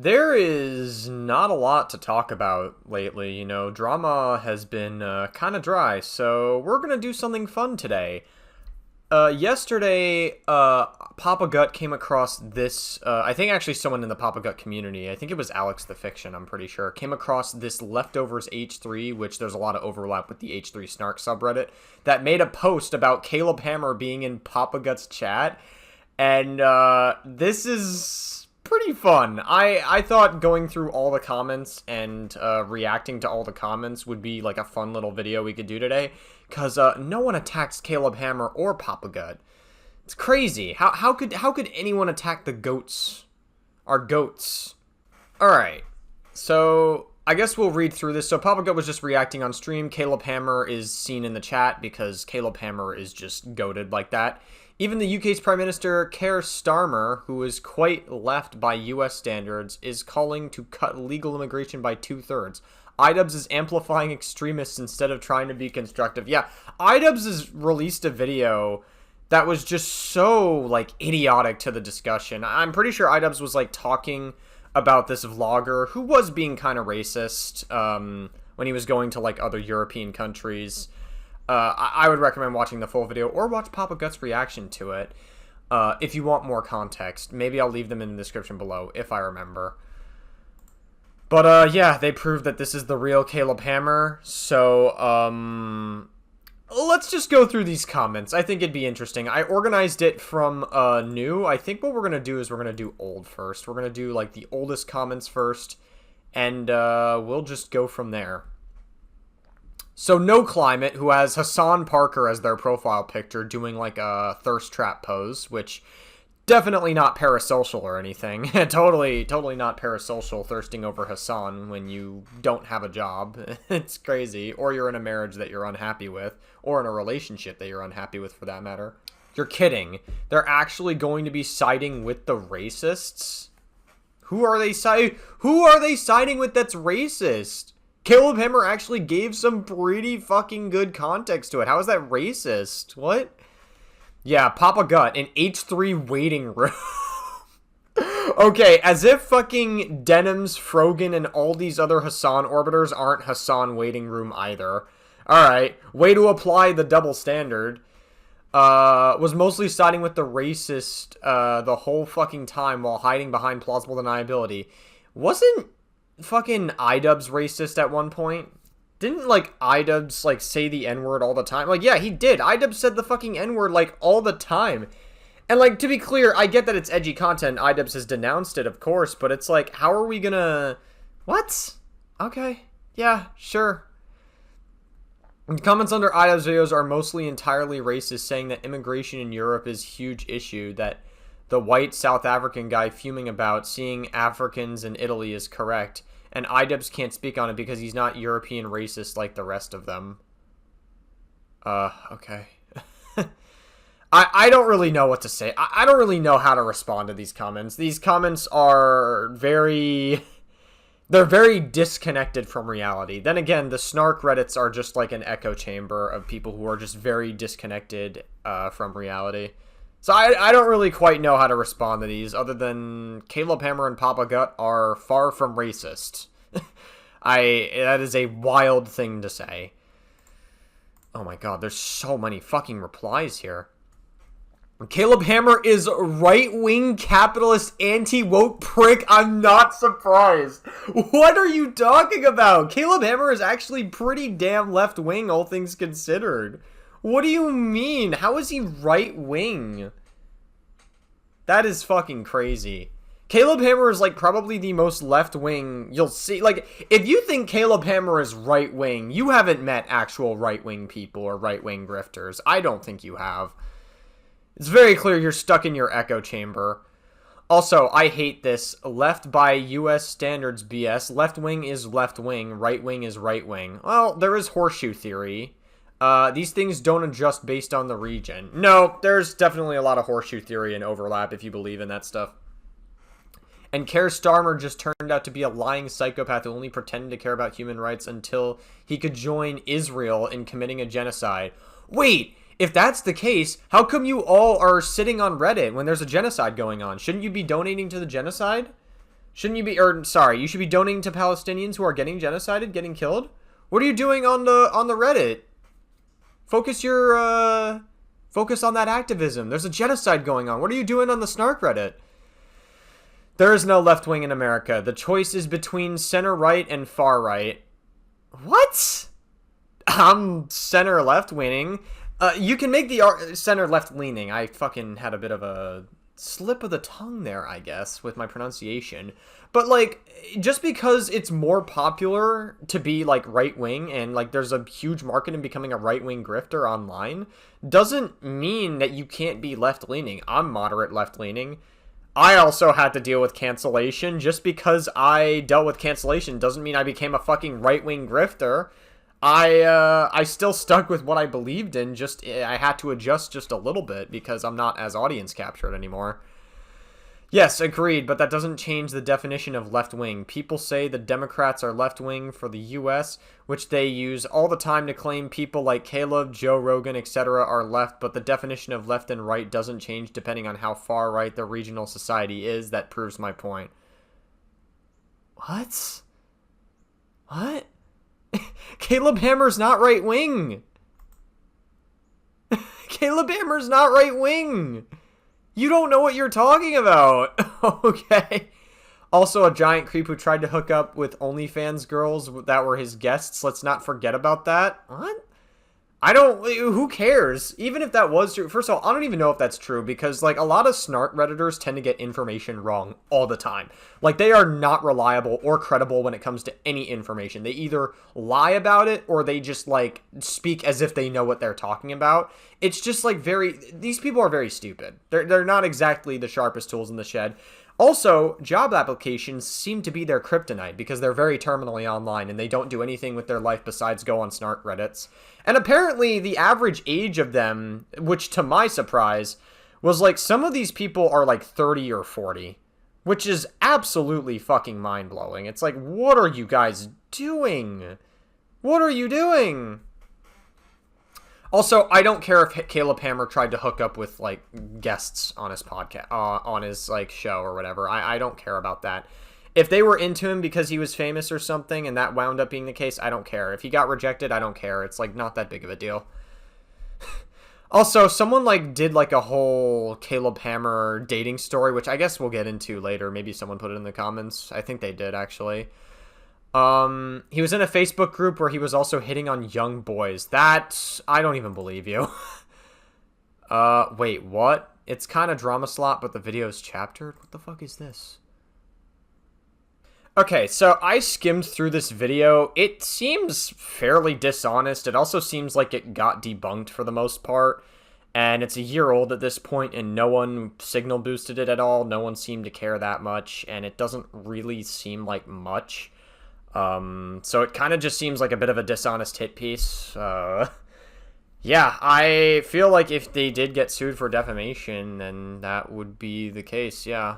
There is not a lot to talk about lately, drama has been kind of dry, so we're gonna do something fun today. Yesterday, Papa Gut came across this, I think actually someone in the Papa Gut community, I think it was Alex the Fiction, I'm pretty sure, came across this Leftovers H3, which there's a lot of overlap with the H3 Snark subreddit, that made a post about Caleb Hammer being in Papa Gut's chat, and this is pretty fun. I thought going through all the comments and reacting to all the comments would be like a fun little video we could do today, because no one attacks Caleb Hammer or Papa Gut. It's crazy. How could anyone attack the goats? Our goats. Alright, so I guess we'll read through this. So Papa Gut was just reacting on stream. Caleb Hammer is seen in the chat because Caleb Hammer is just goated like that. Even the UK's Prime Minister, Keir Starmer, who is quite left by US standards, is calling to cut legal immigration by 2/3. iDubbbz is amplifying extremists instead of trying to be constructive. Yeah, iDubbbz has released a video that was just so, like, idiotic to the discussion. I'm pretty sure iDubbbz was, like, talking about this vlogger who was being kind of racist when he was going to, like, other European countries. I would recommend watching the full video or watch Papa Gut's reaction to it if you want more context. Maybe I'll leave them in the description below if I remember. But yeah, they proved that this is the real Caleb Hammer. So let's just go through these comments. I think it'd be interesting. I organized it from new. I think what we're going to do is we're going to do old first. We're going to do like the oldest comments first. And we'll just go from there. So No Climate, who has Hassan Parker as their profile picture, doing like a thirst trap pose, which definitely not parasocial or anything. totally not parasocial, thirsting over Hassan when you don't have a job. It's crazy. Or you're in a marriage that you're unhappy with, or in a relationship that you're unhappy with for that matter. You're kidding. They're actually going to be siding with the racists? Who are they siding with that's racist? Caleb Hammer actually gave some pretty fucking good context to it. How is that racist? What? Yeah, Papa Gut, an H3 waiting room. Okay, as if fucking Denims, Frogan, and all these other Hassan orbiters aren't Hassan waiting room either. Alright, way to apply the double standard. Was mostly siding with the racist the whole fucking time while hiding behind plausible deniability. Wasn't fucking iDubbbz racist at one point? Didn't, like, iDubbbz, like, say the N-word all the time? Like, yeah, he did. iDubbbz said the fucking N-word, like, all the time. And, like, to be clear, I get that it's edgy content. iDubbbz has denounced it, of course, but it's like, how are we gonna... What? Okay. Yeah, sure. The comments under iDubbbz videos are mostly entirely racist, saying that immigration in Europe is a huge issue, that the white South African guy fuming about seeing Africans in Italy is correct, and iDubbbz can't speak on it because he's not European racist like the rest of them. Okay. I don't really know what to say. I don't really know how to respond to these comments. These comments are very... They're very disconnected from reality. Then again, the Snark Reddits are just like an echo chamber of people who are just very disconnected from reality. So I don't really quite know how to respond to these, other than Caleb Hammer and Papa Gut are far from racist. That is a wild thing to say. Oh my god, there's so many fucking replies here. Caleb Hammer is right-wing capitalist anti-woke prick. I'm not surprised. What are you talking about? Caleb Hammer is actually pretty damn left-wing, all things considered. What do you mean? How is he right-wing? That is fucking crazy. Caleb Hammer is, like, probably the most left-wing you'll see. Like, if you think Caleb Hammer is right-wing, you haven't met actual right-wing people or right-wing grifters. I don't think you have. It's very clear you're stuck in your echo chamber. Also, I hate this. Left by US standards BS. Left-wing is left-wing. Right-wing is right-wing. Well, there is horseshoe theory. These things don't adjust based on the region. No, there's definitely a lot of horseshoe theory and overlap if you believe in that stuff. And Keir Starmer just turned out to be a lying psychopath who only pretended to care about human rights until he could join Israel in committing a genocide. Wait, if that's the case, how come you all are sitting on Reddit when there's a genocide going on? Shouldn't you be donating to the genocide? Shouldn't you be, or sorry, you should be donating to Palestinians who are getting genocided, getting killed? What are you doing on the Reddit? Focus on that activism. There's a genocide going on. What are you doing on the Snark Reddit? There is no left wing in America. The choice is between center right and far right. What? I'm center left leaning. You can make the center left leaning. I fucking had a bit of a slip of the tongue there, I guess, with my pronunciation. But, like, just because it's more popular to be, like, right-wing and, like, there's a huge market in becoming a right-wing grifter online doesn't mean that you can't be left-leaning. I'm moderate left-leaning. I also had to deal with cancellation. Just because I dealt with cancellation doesn't mean I became a fucking right-wing grifter. I still stuck with what I believed in, just I had to adjust just a little bit because I'm not as audience captured anymore. Yes, agreed, but that doesn't change the definition of left-wing. People say the Democrats are left-wing for the U.S., which they use all the time to claim people like Caleb, Joe Rogan, etc. are left, but the definition of left and right doesn't change depending on how far right the regional society is. That proves my point. What? What? Caleb Hammer's not right-wing. Caleb Hammer's not right-wing. You don't know what you're talking about. Okay. Also, a giant creep who tried to hook up with OnlyFans girls that were his guests. Let's not forget about that. What? Who cares? Even if that was true. First of all, I don't even know if that's true because, like, a lot of snark Redditors tend to get information wrong all the time. Like, they are not reliable or credible when it comes to any information. They either lie about it or they just, like, speak as if they know what they're talking about. It's just, like, these people are very stupid. They're not exactly the sharpest tools in the shed. Also, job applications seem to be their kryptonite because they're very terminally online and they don't do anything with their life besides go on snark Reddits. And apparently the average age of them, which to my surprise, was like some of these people are like 30 or 40, which is absolutely fucking mind-blowing. It's like, what are you guys doing? What are you doing? Also, I don't care if Caleb Hammer tried to hook up with, like, guests on his podcast, on his, like, show or whatever. I don't care about that. If they were into him because he was famous or something and that wound up being the case, I don't care. If he got rejected, I don't care. It's, like, not that big of a deal. Also, someone, like, did, like, a whole Caleb Hammer dating story, which I guess we'll get into later. Maybe someone put it in the comments. I think they did, actually. He was in a Facebook group where he was also hitting on young boys. That, I don't even believe you. Wait, what? It's kind of drama slot, but the video's chaptered? What the fuck is this? Okay, so I skimmed through this video. It seems fairly dishonest. It also seems like it got debunked for the most part. And it's a year old at this point, and no one signal boosted it at all. No one seemed to care that much, and it doesn't really seem like much. So it kind of just seems like a bit of a dishonest hit piece. Yeah, I feel like if they did get sued for defamation, then that would be the case, yeah.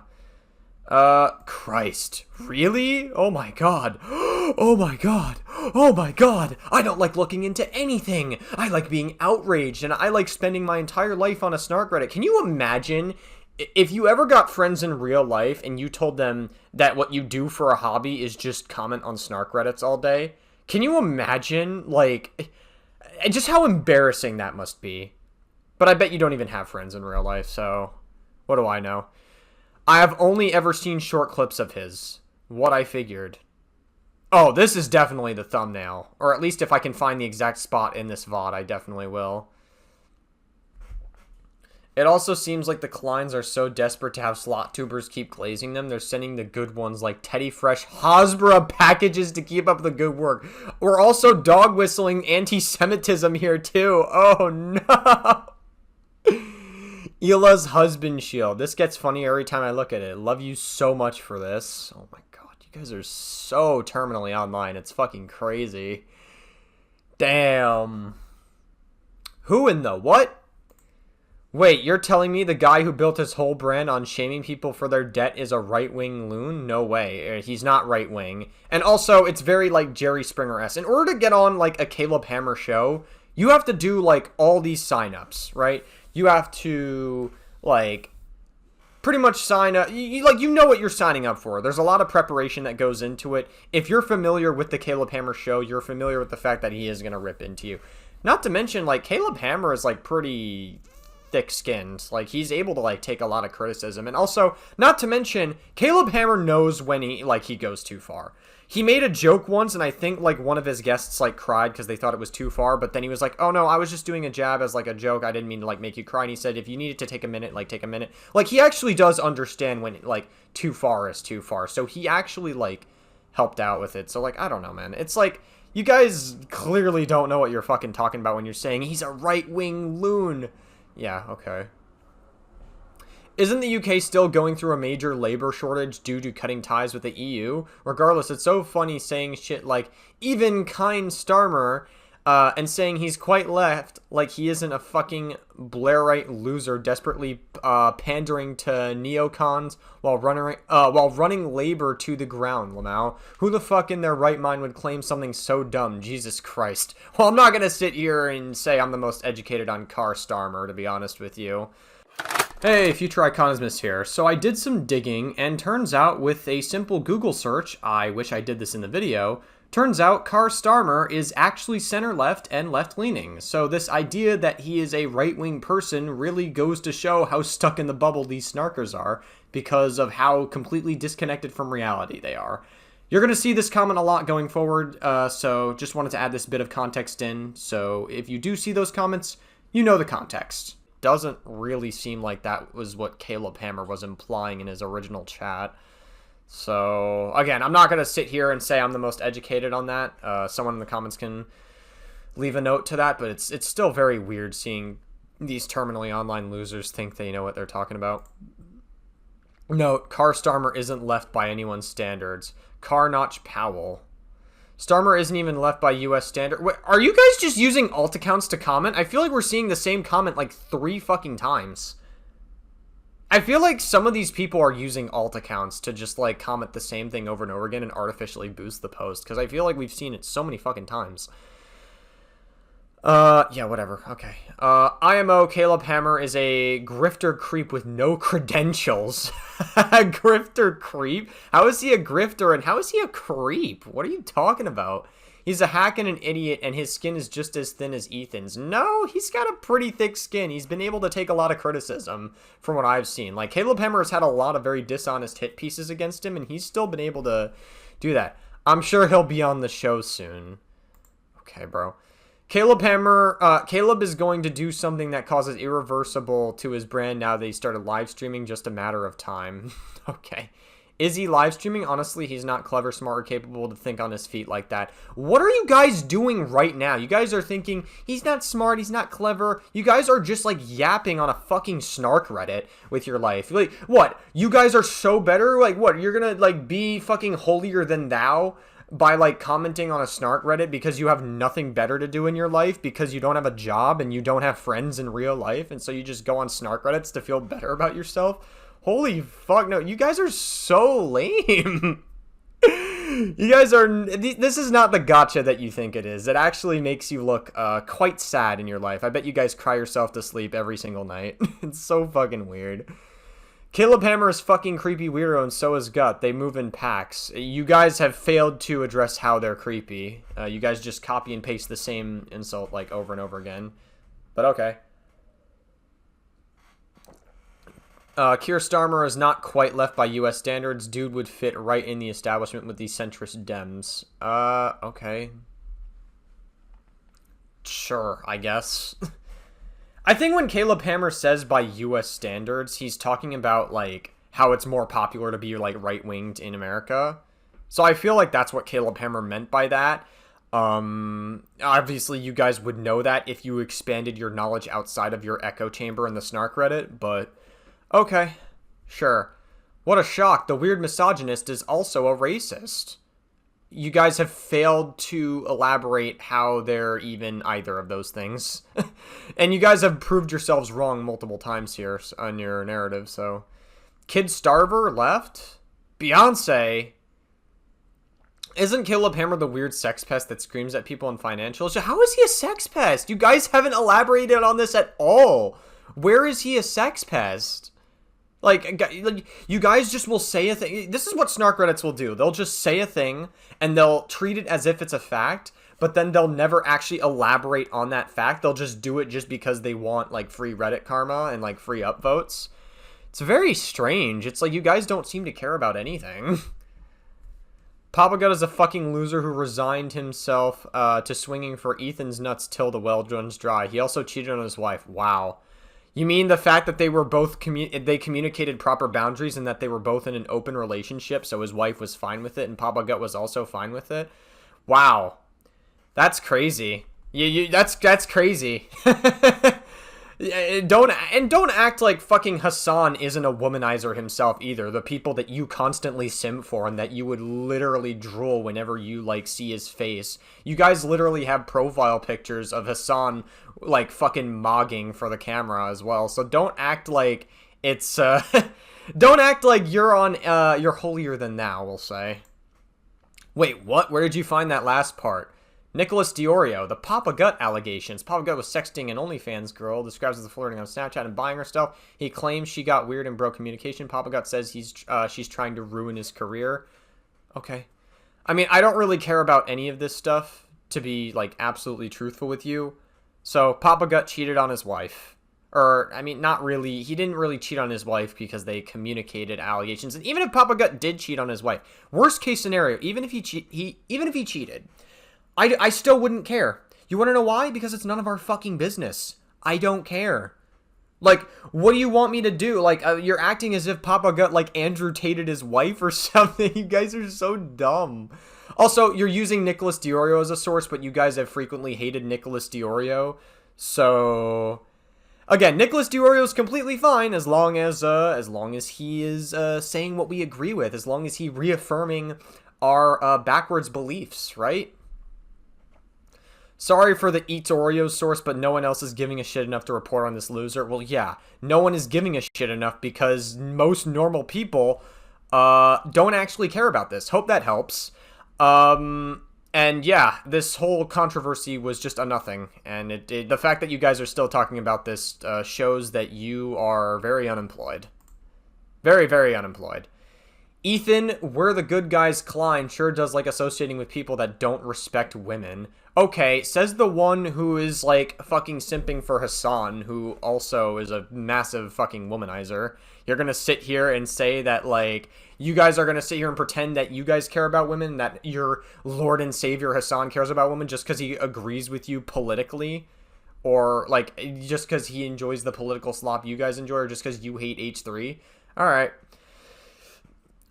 Christ. Really? Oh my god. Oh my god. Oh my god. I don't like looking into anything. I like being outraged, and I like spending my entire life on a snark Reddit. Can you imagine if you ever got friends in real life and you told them that what you do for a hobby is just comment on snark Reddits all day? Can you imagine, like, just how embarrassing that must be? But I bet you don't even have friends in real life, so what do I know? I have only ever seen short clips of his. What I figured. Oh, this is definitely the thumbnail. Or at least if I can find the exact spot in this VOD, I definitely will. It also seems like the Kleins are so desperate to have slot tubers keep glazing them, they're sending the good ones like Teddy Fresh Hasbro packages to keep up the good work. We're also dog whistling anti-Semitism here too. Oh no! Ila's husband shield. This gets funny every time I look at it. Love you so much for this. Oh my god, you guys are so terminally online. It's fucking crazy. Damn. Who in the what? Wait, you're telling me the guy who built his whole brand on shaming people for their debt is a right-wing loon? No way. He's not right-wing. And also, it's very, like, Jerry Springer-esque. In order to get on, like, a Caleb Hammer show, you have to do, like, all these sign-ups, right? You have to, like, pretty much sign up. You know what you're signing up for. There's a lot of preparation that goes into it. If you're familiar with the Caleb Hammer show, you're familiar with the fact that he is going to rip into you. Not to mention, like, Caleb Hammer is, like, pretty thick-skinned. Like, he's able to, like, take a lot of criticism. And also, not to mention, Caleb Hammer knows when he goes too far. He made a joke once, and I think, like, one of his guests, like, cried because they thought it was too far, but then he was like, oh, no, I was just doing a jab as, like, a joke. I didn't mean to, like, make you cry. And he said, if you needed to take a minute, like, take a minute. Like, he actually does understand when, like, too far is too far. So he actually, like, helped out with it. So, like, I don't know, man. It's like, you guys clearly don't know what you're fucking talking about when you're saying he's a right-wing loon. Yeah, okay. Isn't the UK still going through a major labor shortage due to cutting ties with the EU? Regardless, it's so funny saying shit like, even kind Starmer, and saying he's quite left, like he isn't a fucking Blairite loser desperately pandering to neocons while running labor to the ground, Lamau. Who the fuck in their right mind would claim something so dumb? Jesus Christ. Well, I'm not gonna sit here and say I'm the most educated on Car Starmer, to be honest with you. Hey, Future Iconismus here. So I did some digging, and turns out with a simple Google search, I wish I did this in the video, turns out Car Starmer is actually center-left and left-leaning. So this idea that he is a right-wing person really goes to show how stuck in the bubble these Snarkers are, because of how completely disconnected from reality they are. You're going to see this comment a lot going forward, so just wanted to add this bit of context in. So if you do see those comments, you know the context. Doesn't really seem like that was what Caleb Hammer was implying in his original chat. So, again, I'm not going to sit here and say I'm the most educated on that. Someone in the comments can leave a note to that, but it's still very weird seeing these terminally online losers think they know what they're talking about. Note, Car Starmer isn't left by anyone's standards. Car Notch Powell. Starmer isn't even left by US standard. Wait, are you guys just using alt accounts to comment? I feel like we're seeing the same comment like 3 fucking times. I feel like some of these people are using alt accounts to just like comment the same thing over and over again and artificially boost the post, because I feel like we've seen it so many fucking times. Yeah, whatever. Okay. IMO Caleb Hammer is a grifter creep with no credentials. A grifter creep? How is he a grifter and how is he a creep? What are you talking about? He's a hack and an idiot, and his skin is just as thin as Ethan's. No, he's got a pretty thick skin. He's been able to take a lot of criticism from what I've seen. Like, Caleb Hammer has had a lot of very dishonest hit pieces against him, and he's still been able to do that. I'm sure he'll be on the show soon. Okay, bro. Caleb is going to do something that causes irreversible to his brand now that he started live streaming, just a matter of time. Okay. Is he live streaming? Honestly, he's not clever, smart, or capable to think on his feet like that. What are you guys doing right now? You guys are thinking, he's not smart, he's not clever. You guys are just, like, yapping on a fucking snark Reddit with your life. Like, what? You guys are so better? Like, what? You're gonna, like, be fucking holier than thou by, like, commenting on a snark Reddit because you have nothing better to do in your life, because you don't have a job and you don't have friends in real life, and so you just go on snark Reddits to feel better about yourself? Holy fuck, no, you guys are so lame. You guys are, this is not the gotcha that you think it is. It actually makes you look quite sad in your life. I bet you guys cry yourself to sleep every single night. It's so fucking weird. Caleb Hammer is fucking creepy weirdo, and so is Gut. They move in packs. You guys have failed to address how they're creepy. You guys just copy and paste the same insult, like, over and over again. But okay. Keir Starmer is not quite left by US standards. Dude would fit right in the establishment with these centrist Dems. Okay. Sure, I guess. I think when Caleb Hammer says by US standards, he's talking about, like, how it's more popular to be, like, right-winged in America. So I feel like that's what Caleb Hammer meant by that. Obviously you guys would know that if you expanded your knowledge outside of your echo chamber in the Snark Reddit, but okay, sure. What a shock. The weird misogynist is also a racist. You guys have failed to elaborate how they're even either of those things. And you guys have proved yourselves wrong multiple times here on your narrative, so. Kid Starver left? Beyonce? Isn't Caleb Hammer the weird sex pest that screams at people in financials? How is he a sex pest? You guys haven't elaborated on this at all. Where is he a sex pest? Like, you guys just will say a thing. This is what Snark Reddits will do. They'll just say a thing, and they'll treat it as if it's a fact, but then they'll never actually elaborate on that fact. They'll just do it just because they want, like, free Reddit karma and, like, free upvotes. It's very strange. It's like you guys don't seem to care about anything. Papa Gut is a fucking loser who resigned himself to swinging for Ethan's nuts till the well runs dry. He also cheated on his wife. Wow. You mean the fact that they were both they communicated proper boundaries and that they were both in an open relationship, so his wife was fine with it and Papa Gut was also fine with it? Wow. That's crazy. That's crazy. Don't act like fucking Hassan isn't a womanizer himself either. The people that you constantly simp for and that you would literally drool whenever you like see his face. You guys literally have profile pictures of Hassan like fucking mogging for the camera as well. So don't act like it's don't act like you're holier than thou, we'll say. Wait, what? Where did you find that last part? Nicholas Diorio, the Papa Gut allegations. Papa Gut was sexting an OnlyFans girl, describes as flirting on Snapchat and buying her stuff. He claims she got weird and broke communication. Papa Gut says she's trying to ruin his career. Okay. I mean, I don't really care about any of this stuff, to be, like, absolutely truthful with you. So, Papa Gut cheated on his wife. Or, I mean, not really. He didn't really cheat on his wife because they communicated allegations. And even if Papa Gut did cheat on his wife, worst case scenario, even if he cheated, I still wouldn't care. You want to know why? Because it's none of our fucking business. I don't care. Like, what do you want me to do? Like, you're acting as if Papa Gut, like, Andrew Tated his wife or something. You guys are so dumb. Also, you're using Nicholas Diorio as a source, but you guys have frequently hated Nicholas Diorio. So, again, Nicholas Diorio is completely fine as long as he is saying what we agree with, as long as he reaffirming our backwards beliefs, right? Sorry for the Eats Oreos source, but no one else is giving a shit enough to report on this loser. Well, yeah, no one is giving a shit enough because most normal people don't actually care about this. Hope that helps. And yeah, this whole controversy was just a nothing. And the fact that you guys are still talking about this shows that you are very unemployed. Very, very unemployed. Ethan, we're the good guys Klein sure does like associating with people that don't respect women. Okay, says the one who is like fucking simping for Hassan, who also is a massive fucking womanizer. You're gonna sit here and say that like, you guys are gonna sit here and pretend that you guys care about women, that your Lord and Savior Hassan cares about women just because he agrees with you politically? Or like, just because he enjoys the political slop you guys enjoy, or just because you hate H3? Alright.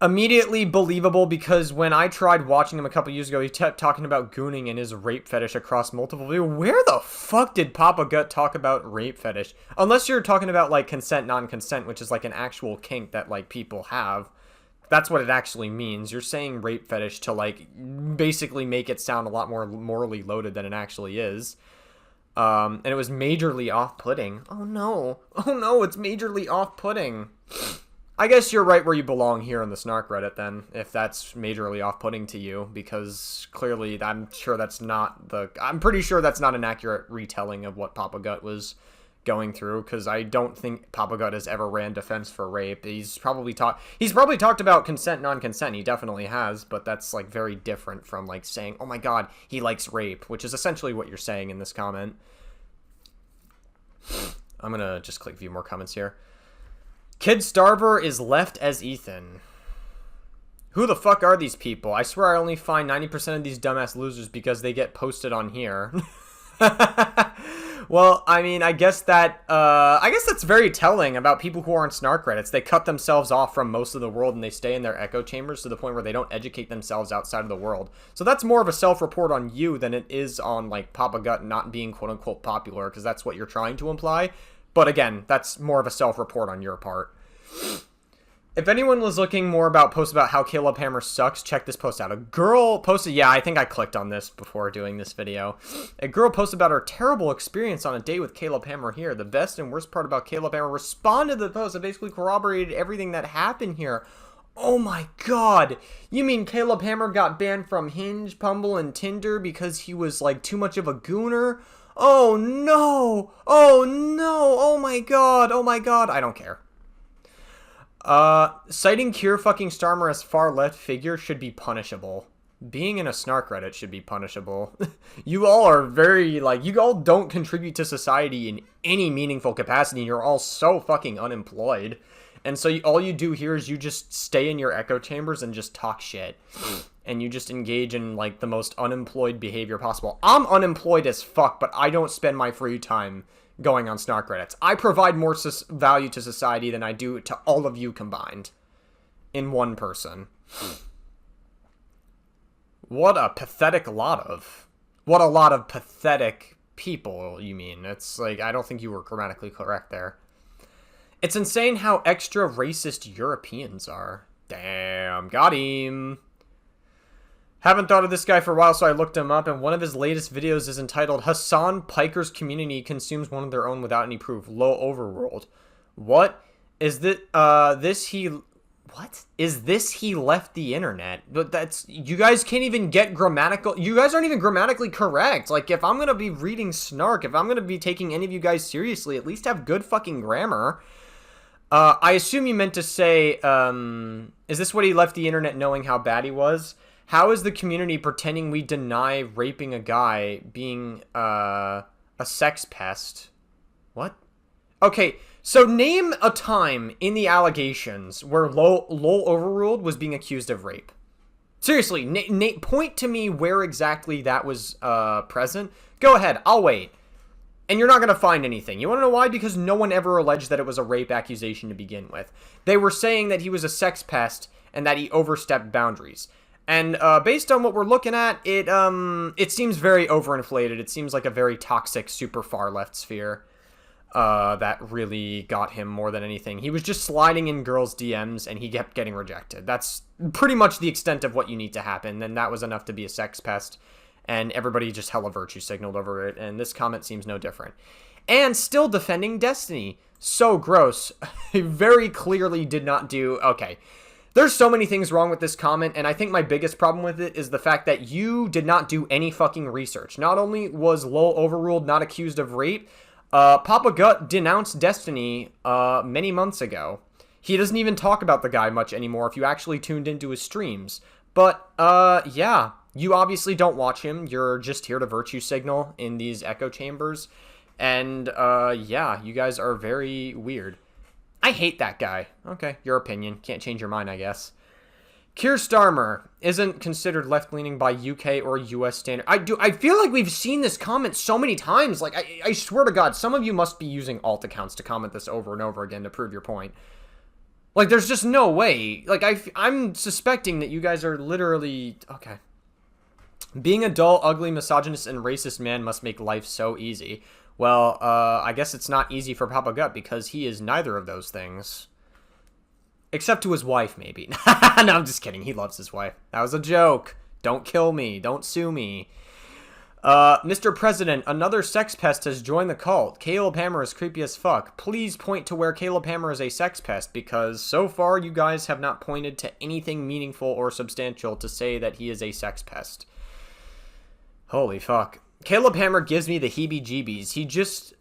Immediately believable, because when I tried watching him a couple years ago, he kept talking about gooning and his rape fetish across multiple videos. Where the fuck did Papa Gut talk about rape fetish? Unless you're talking about, like, consent, non-consent, which is, like, an actual kink that, like, people have. That's what it actually means. You're saying rape fetish to, like, basically make it sound a lot more morally loaded than it actually is. And it was majorly off-putting. Oh, no. Oh, no, it's majorly off-putting. I guess you're right where you belong here on the Snark Reddit then, if that's majorly off-putting to you, because clearly I'm pretty sure that's not an accurate retelling of what Papa Gut was going through, because I don't think Papa Gut has ever ran defense for rape. He's probably talked about consent, non-consent. He definitely has, but that's like very different from like saying, oh my god, he likes rape, which is essentially what you're saying in this comment. I'm gonna just click view more comments here. Kid Starver is left as Ethan. Who the fuck are these people? I swear I only find 90% of these dumbass losers because they get posted on here. Well, I mean, I guess that's very telling about people who are on Snark Reddits. They cut themselves off from most of the world and they stay in their echo chambers to the point where they don't educate themselves outside of the world. So that's more of a self-report on you than it is on, like, Papa Gut not being quote-unquote popular, because that's what you're trying to imply. But again, that's more of a self-report on your part. If anyone was looking more about posts about how Caleb Hammer sucks, check this post out. A girl posted, yeah, I think I clicked on this before doing this video. A girl posted about her terrible experience on a date with Caleb Hammer here. The best and worst part about Caleb Hammer responded to the post and basically corroborated everything that happened here. Oh my god. You mean Caleb Hammer got banned from Hinge, Bumble, and Tinder because he was like too much of a gooner? Oh no! Oh no! Oh my god! Oh my god! I don't care. Citing Kier fucking Starmer as far left figure should be punishable. Being in a snark Reddit should be punishable. You all are very, like, you all don't contribute to society in any meaningful capacity. You're all so fucking unemployed. And so all you do here is you just stay in your echo chambers and just talk shit. And you just engage in, like, the most unemployed behavior possible. I'm unemployed as fuck, but I don't spend my free time going on snark Reddits. I provide more value to society than I do to all of you combined. In one person. What a pathetic lot of... What a lot of pathetic people, you mean. It's like, I don't think you were grammatically correct there. It's insane how extra racist Europeans are. Damn, got him. Haven't thought of this guy for a while, so I looked him up, and one of his latest videos is entitled Hassan Piker's Community Consumes One of Their Own Without Any Proof. Low Overworld. What? Is this, What? Is this he left the internet? But that's... You guys can't even get grammatical... You guys aren't even grammatically correct. Like, if I'm gonna be reading Snark, if I'm gonna be taking any of you guys seriously, at least have good fucking grammar. I assume you meant to say, is this what he left the internet knowing how bad he was? How is the community pretending we deny raping a guy being, a sex pest? What? Okay, so name a time in the allegations where Lol Overruled was being accused of rape. Seriously, point to me where exactly that was, present. Go ahead, I'll wait. And you're not going to find anything. You want to know why? Because no one ever alleged that it was a rape accusation to begin with. They were saying that he was a sex pest and that he overstepped boundaries. And based on what we're looking at, it seems very overinflated. It seems like a very toxic, super far left sphere that really got him more than anything. He was just sliding in girls' DMs and he kept getting rejected. That's pretty much the extent of what you need to happen. And that was enough to be a sex pest. And everybody just hella virtue signaled over it, and this comment seems no different. And still defending Destiny. So gross. He very clearly did not do... Okay. There's so many things wrong with this comment, and I think my biggest problem with it is the fact that you did not do any fucking research. Not only was Lol Overruled not accused of rape, Papa Gut denounced Destiny many months ago. He doesn't even talk about the guy much anymore if you actually tuned into his streams. But, yeah... You obviously don't watch him. You're just here to virtue signal in these echo chambers. And, yeah, you guys are very weird. I hate that guy. Okay, your opinion. Can't change your mind, I guess. Keir Starmer isn't considered left-leaning by UK or US standard. I feel like we've seen this comment so many times. Like, I swear to God, some of you must be using alt accounts to comment this over and over again to prove your point. Like, there's just no way. Like, I'm suspecting that you guys are literally... Okay. Being a dull, ugly, misogynist, and racist man must make life so easy. Well, I guess it's not easy for Papa Gut because he is neither of those things. Except to his wife, maybe. No, I'm just kidding. He loves his wife. That was a joke. Don't kill me. Don't sue me. Mr. President, another sex pest has joined the cult. Caleb Hammer is creepy as fuck. Please point to where Caleb Hammer is a sex pest, because so far you guys have not pointed to anything meaningful or substantial to say that he is a sex pest. Holy fuck. Caleb Hammer gives me the heebie-jeebies. He just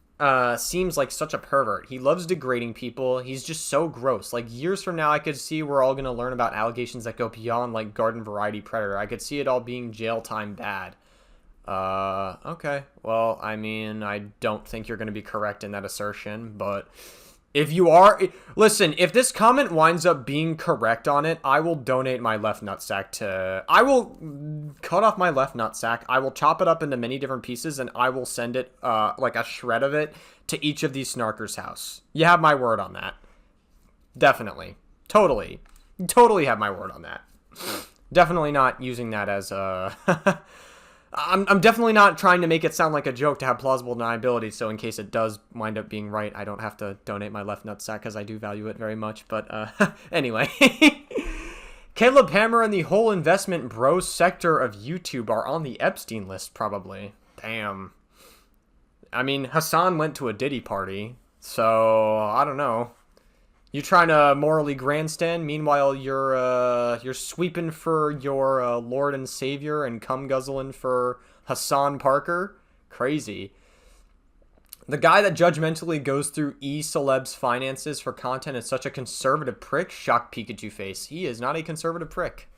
seems like such a pervert. He loves degrading people. He's just so gross. Like, years from now, I could see we're all going to learn about allegations that go beyond, like, garden variety predator. I could see it all being jail time bad. Okay. Well, I mean, I don't think you're going to be correct in that assertion, but... If you are... Listen, if this comment winds up being correct on it, I will donate my left nutsack to... I will cut off my left nutsack. I will chop it up into many different pieces, and I will send it, like a shred of it, to each of these Snarkers' house. You have my word on that. Definitely. Totally. Totally have my word on that. Definitely not using that as a... I'm definitely not trying to make it sound like a joke to have plausible deniability, so in case it does wind up being right, I don't have to donate my left nutsack because I do value it very much, but anyway. Caleb Hammer and the whole investment bro sector of YouTube are on the Epstein list, probably. Damn. I mean, Hassan went to a Diddy party, so I don't know. You trying to morally grandstand? Meanwhile, you're sweeping for your Lord and Savior and cum guzzling for Hassan Parker. Crazy. The guy that judgmentally goes through e-celebs finances for content is such a conservative prick. Shocked Pikachu face. He is not a conservative prick.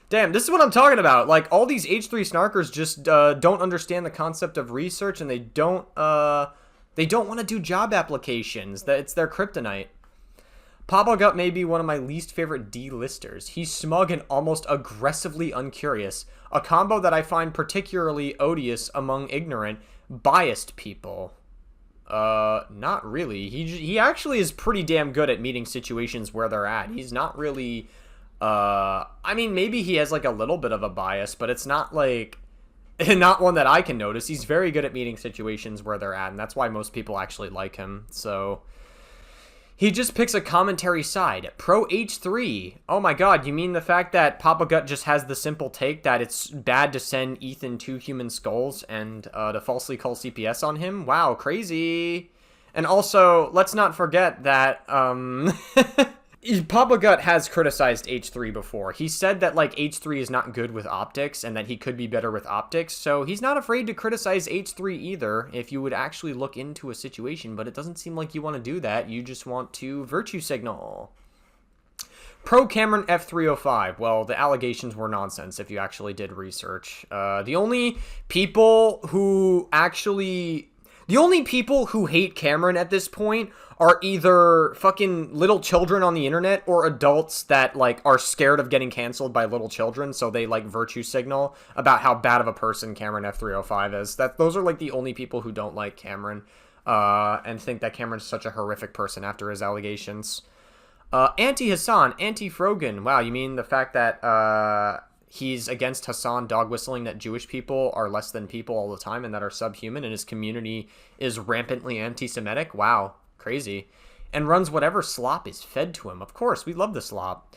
Damn, this is what I'm talking about. Like, all these H3 snarkers just don't understand the concept of research, and they don't want to do job applications. That it's their kryptonite. Papa Gut may be one of my least favorite D-listers. He's smug and almost aggressively uncurious, a combo that I find particularly odious among ignorant, biased people. Not really. He actually is pretty damn good at meeting situations where they're at. He's not really, I mean, maybe he has, like, a little bit of a bias, but it's not, like, not one that I can notice. He's very good at meeting situations where they're at, and that's why most people actually like him, so... He just picks a commentary side. Pro H3. Oh my god, you mean the fact that Papa Gut just has the simple take that it's bad to send Ethan 2 human skulls and to falsely call CPS on him? Wow, crazy. And also, let's not forget that, Papa Gut has criticized H3 before. He said that, like, H3 is not good with optics and that he could be better with optics, so he's not afraid to criticize H3 either if you would actually look into a situation, but it doesn't seem like you want to do that. You just want to virtue signal. Pro Cameron F305. Well, the allegations were nonsense if you actually did research. The only people who hate Cameron at this point are either fucking little children on the internet or adults that, like, are scared of getting canceled by little children, so they, like, virtue signal about how bad of a person Cameron F305 is. Those are, like, the only people who don't like Cameron, and think that Cameron's such a horrific person after his allegations. Anti-Hassan, Anti-Frogan. Wow, you mean the fact that, he's against Hassan dog whistling that Jewish people are less than people all the time and that are subhuman, and his community is rampantly anti-Semitic? Wow, crazy. And runs whatever slop is fed to him. Of course, we love the slop.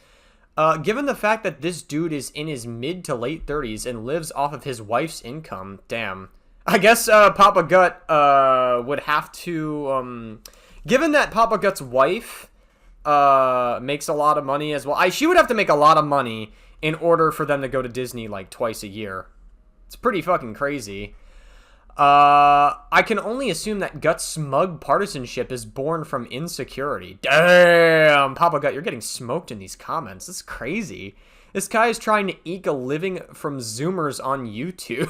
Given the fact that this dude is in his mid to late 30s and lives off of his wife's income, damn. I guess Papa Gut would have to... given that Papa Gut's wife makes a lot of money as well, she would have to make a lot of money in order for them to go to Disney, like, twice a year. It's pretty fucking crazy. I can only assume that Gut's smug partisanship is born from insecurity. Damn! Papa Gut, you're getting smoked in these comments. This is crazy. This guy is trying to eke a living from Zoomers on YouTube.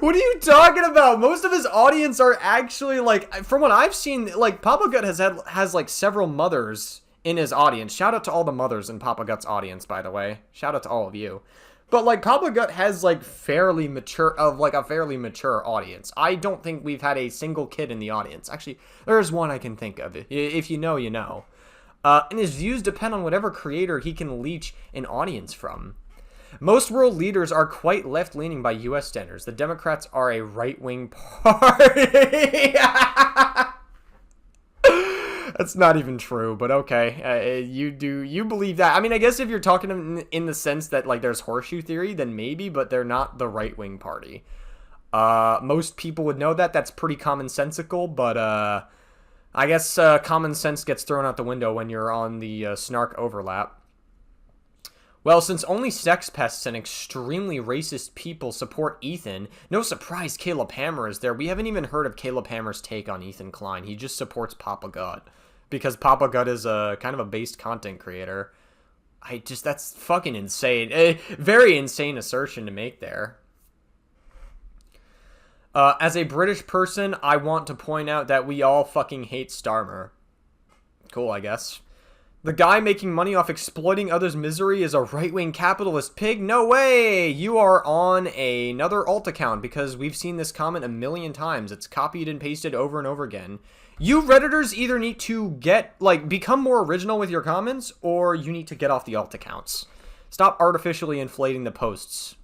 What are you talking about? Most of his audience are actually, like, from what I've seen, like, Papa Gut has like, several mothers in his audience. Shout out to all the mothers in Papa Gut's audience, by the way. Shout out to all of you. But, like, Papa Gut has, like, a fairly mature audience. I don't think we've had a single kid in the audience. Actually, there's one I can think of. If you know, you know. And his views depend on whatever creator he can leech an audience from. Most world leaders are quite left-leaning by U.S. standards. The Democrats are a right-wing party. That's not even true, but okay. You believe that. I mean, I guess if you're talking in the sense that, like, there's horseshoe theory, then maybe, but they're not the right-wing party. Most people would know that. That's pretty commonsensical, but I guess common sense gets thrown out the window when you're on the snark overlap. Well, since only sex pests and extremely racist people support Ethan, no surprise Caleb Hammer is there. We haven't even heard of Caleb Hammer's take on Ethan Klein. He just supports Papa Gut because Papa Gut is a kind of a based content creator. That's fucking insane. A very insane assertion to make there. As a British person, I want to point out that we all fucking hate Starmer. Cool, I guess. The guy making money off exploiting others' misery is a right-wing capitalist pig? No way! You are on another alt account because we've seen this comment a million times. It's copied and pasted over and over again. You Redditors either need to become more original with your comments, or you need to get off the alt accounts. Stop artificially inflating the posts.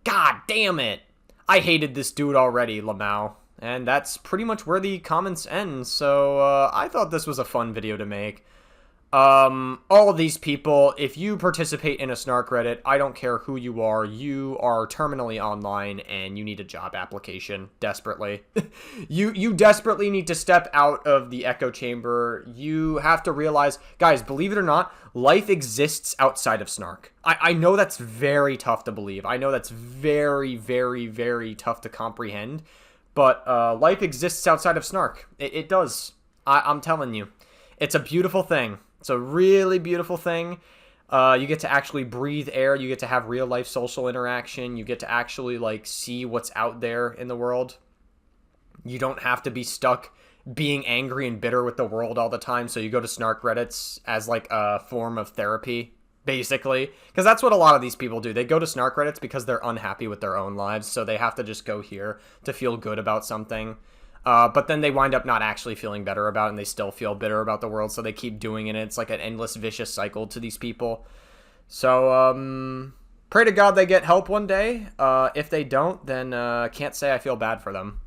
God damn it! I hated this dude already, Lamau. And that's pretty much where the comments end, so I thought this was a fun video to make. All of these people, if you participate in a snark Reddit, I don't care who you are terminally online and you need a job application, desperately. You desperately need to step out of the echo chamber. You have to realize, guys, believe it or not, life exists outside of snark. I know that's very tough to believe. I know that's very, very, very tough to comprehend. But life exists outside of Snark. It does. I'm telling you. It's a beautiful thing. It's a really beautiful thing. You get to actually breathe air. You get to have real life social interaction. You get to actually like see what's out there in the world. You don't have to be stuck being angry and bitter with the world all the time. So you go to Snark Reddits as like a form of therapy, basically. Because that's what a lot of these people do. They go to Snark Reddits because they're unhappy with their own lives. So they have to just go here to feel good about something. But then they wind up not actually feeling better about it, and they still feel bitter about the world, so they keep doing it. It's like an endless vicious cycle to these people. So, pray to God they get help one day. If they don't, then can't say I feel bad for them.